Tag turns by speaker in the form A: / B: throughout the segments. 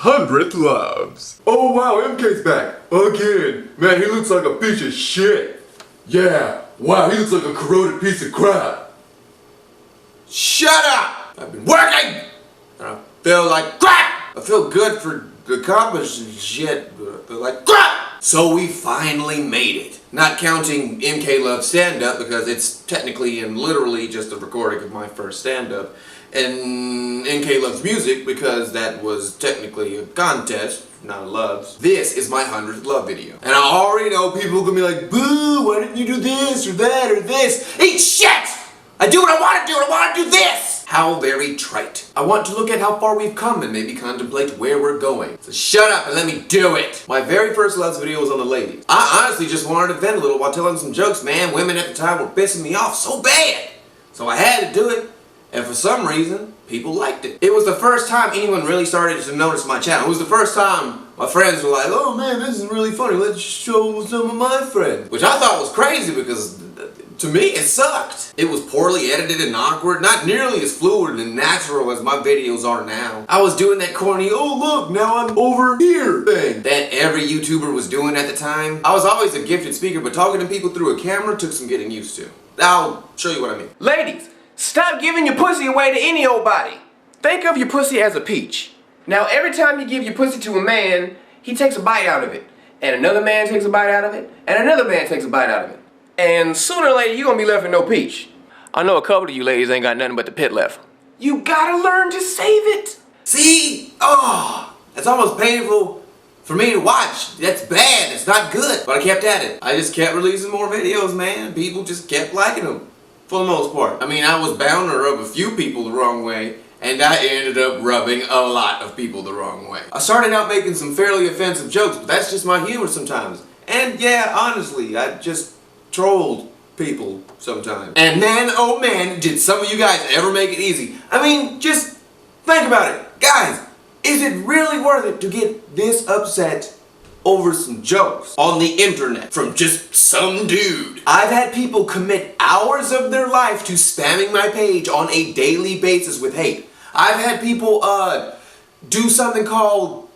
A: 100th Loves. Oh wow, MK's back. Again. Man, he looks like a piece of shit. Yeah, wow, he looks like a corroded piece of crap.
B: Shut up! I've been working! And I feel like crap! I feel good for accomplishing shit, but I feel like crap! So we finally made it. Not counting MK Love's stand-up, because it's technically and literally just a recording of my first stand-up. And MK Love's music, because that was technically a contest, not a Love's. This is my 100th Love video. And I already know people are gonna be like, boo, why didn't you do this or that or this? Eat shit! I do what I want to do and I want to do this! How very trite. I want to look at how far we've come and maybe contemplate where we're going. So shut up and let me do it! My very first Loves video was on the ladies. I honestly just wanted to vent a little while telling some jokes, man. Women at the time were pissing me off so bad. So I had to do it. And for some reason, people liked it. It was the first time anyone really started to notice my channel. It was the first time my friends were like, oh man, this is really funny. Let's show some of my friends. Which I thought was crazy because to me, it sucked. It was poorly edited and awkward, not nearly as fluid and natural as my videos are now. I was doing that corny, oh look, now I'm over here thing that every YouTuber was doing at the time. I was always a gifted speaker, but talking to people through a camera took some getting used to. I'll show you what I mean.
C: Ladies, stop giving your pussy away to any old body. Think of your pussy as a peach. Now every time you give your pussy to a man, he takes a bite out of it. And another man takes a bite out of it. And another man takes a bite out of it. And sooner or later, you're gonna be left with no peach. I know a couple of you ladies ain't got nothing but the pit left. You gotta learn to save it.
B: See? Oh, that's almost painful for me to watch. That's bad, it's not good. But I kept at it. I just kept releasing more videos, man. People just kept liking them, for the most part. I mean, I was bound to rub a few people the wrong way, and I ended up rubbing a lot of people the wrong way. I started out making some fairly offensive jokes, but that's just my humor sometimes. And yeah, honestly, I just trolled people sometimes. And man, oh man, did some of you guys ever make it easy. I mean, just think about it. Guys, is it really worth it to get this upset over some jokes on the internet from just some dude? I've had people commit hours of their life to spamming my page on a daily basis with hate. I've had people do something called,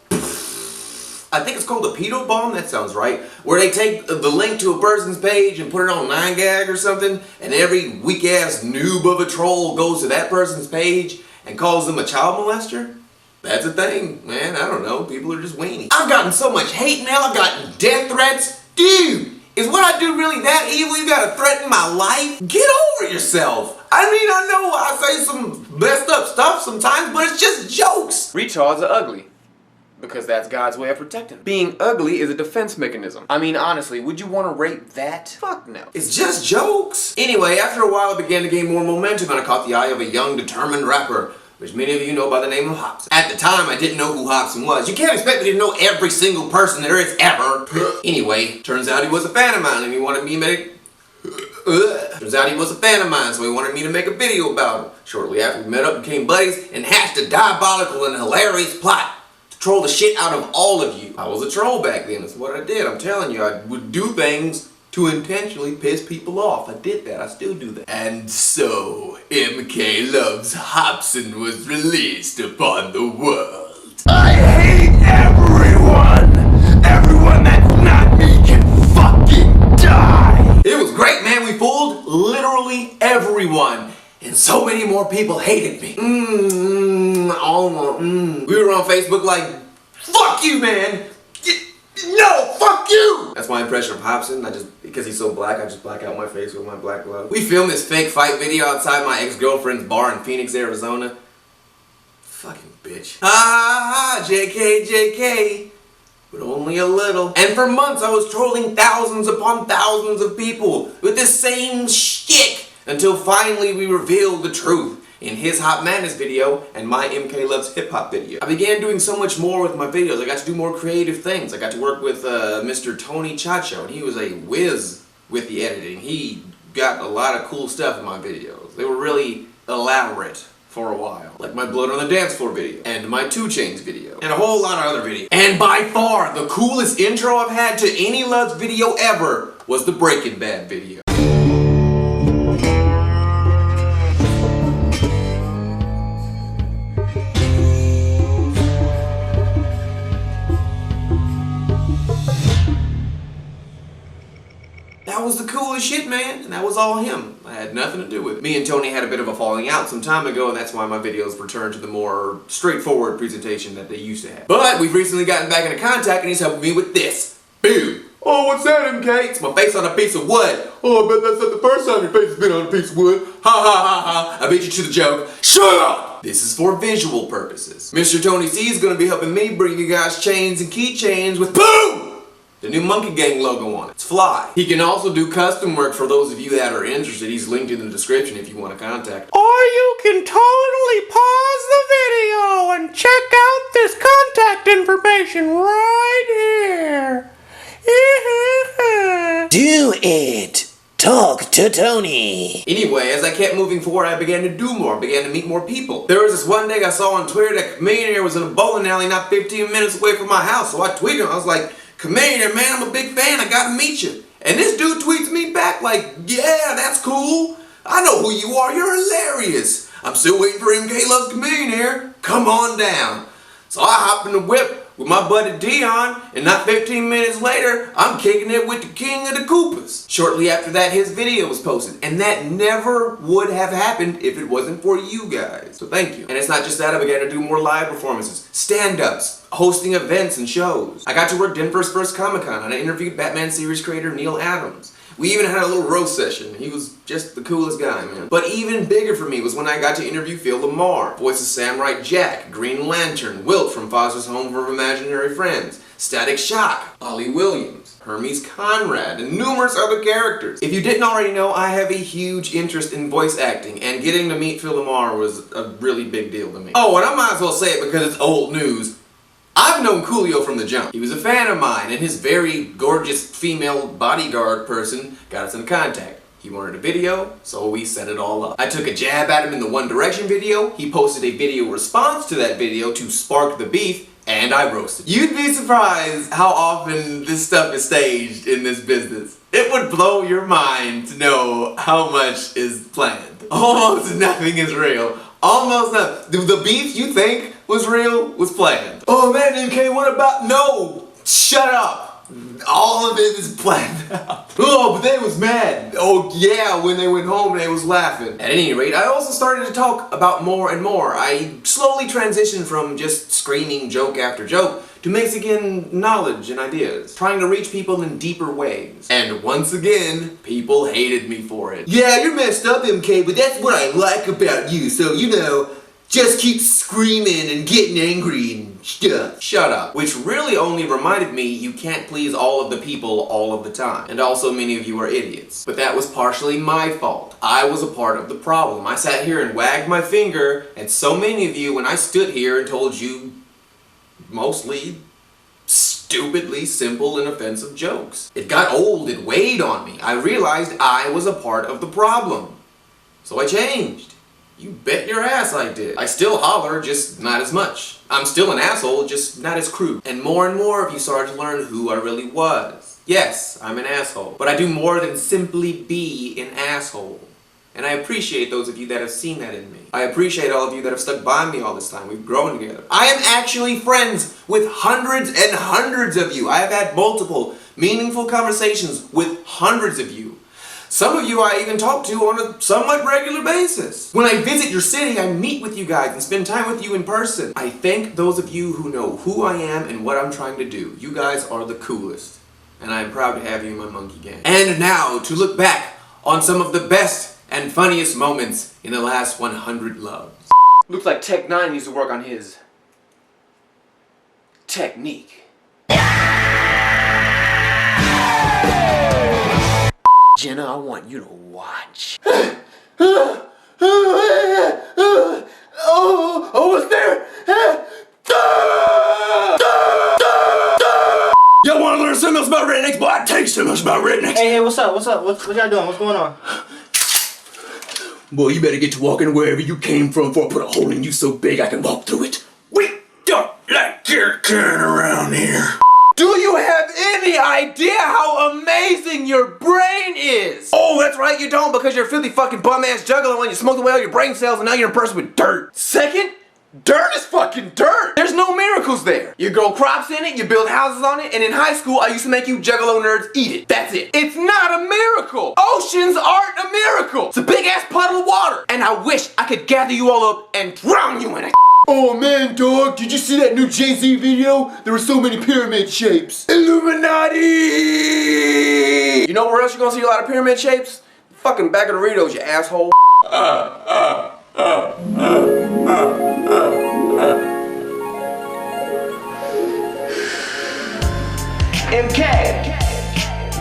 B: I think it's called a pedo bomb, that sounds right, where they take the link to a person's page and put it on 9gag or something, and every weak-ass noob of a troll goes to that person's page and calls them a child molester. That's a thing, man. I don't know. People are just weenies. I've gotten so much hate now. I've gotten death threats. Dude, is what I do really that evil? You gotta threaten my life? Get over yourself. I mean, I know I say some messed up stuff sometimes, but it's just jokes.
C: Retards are ugly. Because that's God's way of protecting them. Being ugly is a defense mechanism. I mean, honestly, would you want to rape that? Fuck no.
B: It's just jokes. Anyway, after a while, it began to gain more momentum, and I caught the eye of a young, determined rapper, which many of you know by the name of Hobson. At the time, I didn't know who Hobson was. You can't expect me to know every single person there is ever. Anyway, turns out he was a fan of mine, and he wanted me to make... Turns out he was a fan of mine, so he wanted me to make a video about him. Shortly after we met up, became buddies, and hatched a diabolical and hilarious plot to troll the shit out of all of you. I was a troll back then. That's what I did. I'm telling you, I would do things to intentionally piss people off. I did that. I still do that. And so, MK Loves Hobson was released upon the world. I hate everyone! Everyone that's not me can fucking die! It was great, man. We fooled literally everyone. And so many more people hated me. We were on Facebook like, fuck you, man! No, fuck you! That's my impression of Hobson. Because he's so black, I just black out my face with my black glove. We filmed this fake fight video outside my ex-girlfriend's bar in Phoenix, Arizona. Fucking bitch. JK, JK. But only a little. And for months I was trolling thousands upon thousands of people with the same shtick until finally we revealed the truth in his Hot Madness video and my MK Loves Hip Hop video. I began doing so much more with my videos. I got to do more creative things. I got to work with Mr. Tony Chacho, and he was a whiz with the editing. He got a lot of cool stuff in my videos. They were really elaborate for a while. Like my Blood on the Dance Floor video, and my 2 Chainz video, and a whole lot of other videos. And by far, the coolest intro I've had to any Loves video ever was the Breaking Bad video. was the coolest shit, man, and that was all him. I had nothing to do with it. Me and Tony had a bit of a falling out some time ago, and that's why my videos returned to the more straightforward presentation that they used to have. But we've recently gotten back into contact, and he's helping me with this. Boom!
A: Oh, what's that, MK?
B: It's my face on a piece of wood.
A: Oh, I bet that's not the first time your face has been on a piece of wood.
B: Ha ha ha ha! I beat you to the joke. Shut up! This is for visual purposes. Mr. Tony C is gonna be helping me bring you guys chains and keychains with BOOM! The new Monkey Gang logo on it. It's fly. He can also do custom work for those of you that are interested. He's linked in the description if you want to contact him.
D: Or you can totally pause the video and check out this contact information right here.
E: Do it! Talk to Tony!
B: Anyway, as I kept moving forward, I began to do more, began to meet more people. There was this one day I saw on Twitter that Chameleon was in a bowling alley not 15 minutes away from my house. So I tweeted him. I was like, Chameleon, man, I'm a big fan. I gotta meet you. And this dude tweets me back like, yeah, that's cool. I know who you are. You're hilarious. I'm still waiting for MK Loves Chameleon here. Come on down. So I hopped in the whip with my buddy Dion, and not 15 minutes later, I'm kicking it with the king of the Koopas. Shortly after that, his video was posted, and that never would have happened if it wasn't for you guys. So thank you. And it's not just that, I began to do more live performances, stand-ups, hosting events and shows. I got to work Denver's first Comic-Con, and I interviewed Batman series creator Neil Adams. We even had a little roast session. He was just the coolest guy, man. But even bigger for me was when I got to interview Phil Lamar, voice of Samurai Jack, Green Lantern, Wilt from Foster's Home for Imaginary Friends, Static Shock, Ollie Williams, Hermes Conrad, and numerous other characters. If you didn't already know, I have a huge interest in voice acting, and getting to meet Phil Lamar was a really big deal to me. Oh, and I might as well say it because it's old news. I've known Coolio from the jump. He was a fan of mine, and his very gorgeous female bodyguard person got us in contact. He wanted a video, so we set it all up. I took a jab at him in the One Direction video, he posted a video response to that video to spark the beef, and I roasted. You'd be surprised how often this stuff is staged in this business. It would blow your mind to know how much is planned. Almost nothing is real. Almost nothing. The beef you think was real was planned. Oh man, MK, what about? No! Shut up! All of it is planned out. Oh, but they was mad. Oh yeah, when they went home they was laughing. At any rate, I also started to talk about more and more. I slowly transitioned from just screaming joke after joke to Mexican knowledge and ideas, trying to reach people in deeper ways. And once again, people hated me for it. Yeah, you're messed up, MK, but that's what I like about you, so you know, just keep screaming and getting angry and stuff. Shut up. Which really only reminded me you can't please all of the people all of the time. And also many of you are idiots. But that was partially my fault. I was a part of the problem. I sat here and wagged my finger at so many of you when I stood here and told you mostly stupidly simple and offensive jokes. It got old, it weighed on me. I realized I was a part of the problem. So I changed. You bet your ass I did. I still holler, just not as much. I'm still an asshole, just not as crude. And more of you started to learn who I really was. Yes, I'm an asshole, but I do more than simply be an asshole. And I appreciate those of you that have seen that in me. I appreciate all of you that have stuck by me all this time. We've grown together. I am actually friends with hundreds and hundreds of you. I have had multiple meaningful conversations with hundreds of you. Some of you I even talk to on a somewhat regular basis. When I visit your city, I meet with you guys and spend time with you in person. I thank those of you who know who I am and what I'm trying to do. You guys are the coolest. And I am proud to have you in my monkey gang. And now, to look back on some of the best and funniest moments in the last 100 loves.
C: Looks like Tech 9 needs to work on his technique. Jenna, I want you to watch. What's there?
D: Y'all wanna learn something else about rednecks? Boy, I tell you so much about rednecks.
F: Hey, what's up? What y'all doing? What's going on?
D: Boy, you better get to walking wherever you came from before I put a hole in you so big I can walk through it. We don't like your kind around here.
C: Do you have any idea how amazing your brain is? Oh, that's right, you don't, because you're a filthy fucking bum-ass juggler when you smoked away all your brain cells and now you're a person with dirt. Second, Dirt is fucking dirt. There's no miracles there. You grow crops in it, you build houses on it, and in high school I used to make you juggalo nerds eat it. That's it. It's not a miracle. Oceans aren't a miracle. It's a big ass puddle of water. And I wish I could gather you all up and drown you in it.
A: Oh man, dog, did you see that new Jay-Z video? There were so many pyramid shapes. Illuminati!
C: You know where else you're gonna see a lot of pyramid shapes? Fucking bag of Doritos, you asshole. MK!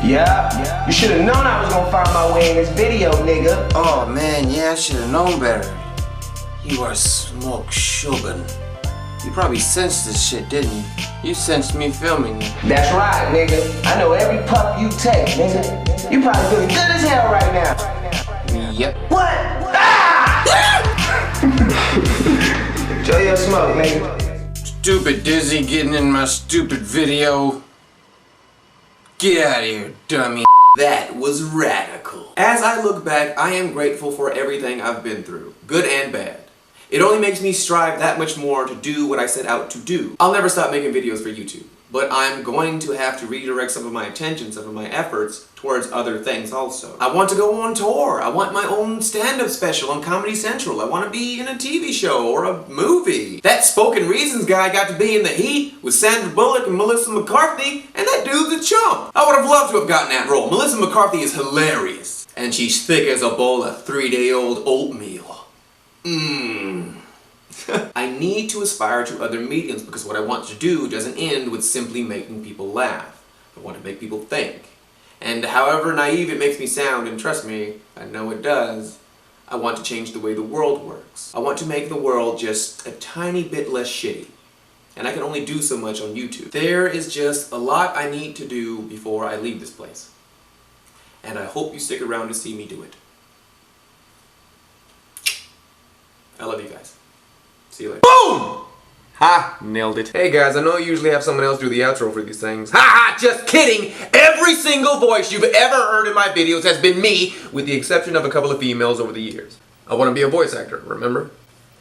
C: Yeah? You should have known I was gonna find my way in this video, nigga.
B: Oh man, yeah, I should have known better. You are smoke shuggin'. You probably sensed this shit, didn't you? You sensed me filming you.
C: That's right, nigga. I know every puff you take, nigga. You probably feeling good as hell right now.
B: Yep.
C: What? Ah! Show your smoke, nigga.
B: Stupid Dizzy getting in my stupid video. Get out of here, dummy. That was radical. As I look back, I am grateful for everything I've been through, good and bad. It only makes me strive that much more to do what I set out to do. I'll never stop making videos for YouTube, but I'm going to have to redirect some of my attention, some of my efforts towards other things also. I want to go on tour. I want my own stand-up special on Comedy Central. I want to be in a TV show or a movie. That Spoken Reasons guy got to be in The Heat with Sandra Bullock and Melissa McCarthy, and that dude's a chump. I would have loved to have gotten that role. Melissa McCarthy is hilarious, and she's thick as a bowl of 3-day-old oatmeal. I need to aspire to other mediums because what I want to do doesn't end with simply making people laugh. I want to make people think. And however naive it makes me sound, and trust me, I know it does, I want to change the way the world works. I want to make the world just a tiny bit less shitty. And I can only do so much on YouTube. There is just a lot I need to do before I leave this place. And I hope you stick around to see me do it. I love you guys. See you later.
C: Boom! Ha! Nailed it. Hey guys, I know I usually have someone else do the outro for these things. Ha ha! Just kidding! Every single voice you've ever heard in my videos has been me, with the exception of a couple of females over the years. I want to be a voice actor, remember?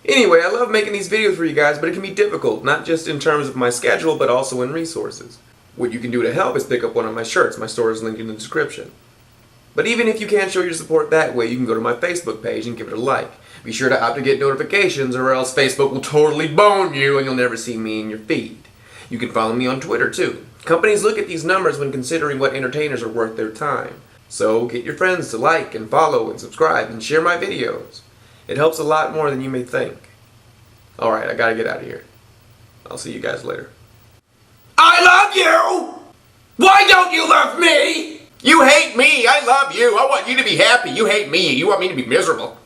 C: Anyway, I love making these videos for you guys, but it can be difficult, not just in terms of my schedule, but also in resources. What you can do to help is pick up one of my shirts. My store is linked in the description. But even if you can't show your support that way, you can go to my Facebook page and give it a like. Be sure to opt to get notifications or else Facebook will totally bone you and you'll never see me in your feed. You can follow me on Twitter too. Companies look at these numbers when considering what entertainers are worth their time. So get your friends to like and follow and subscribe and share my videos. It helps a lot more than you may think. Alright, I gotta get out of here. I'll see you guys later. I love you! Why don't you love me? You hate me, I love you. I want you to be happy. You hate me, you want me to be miserable.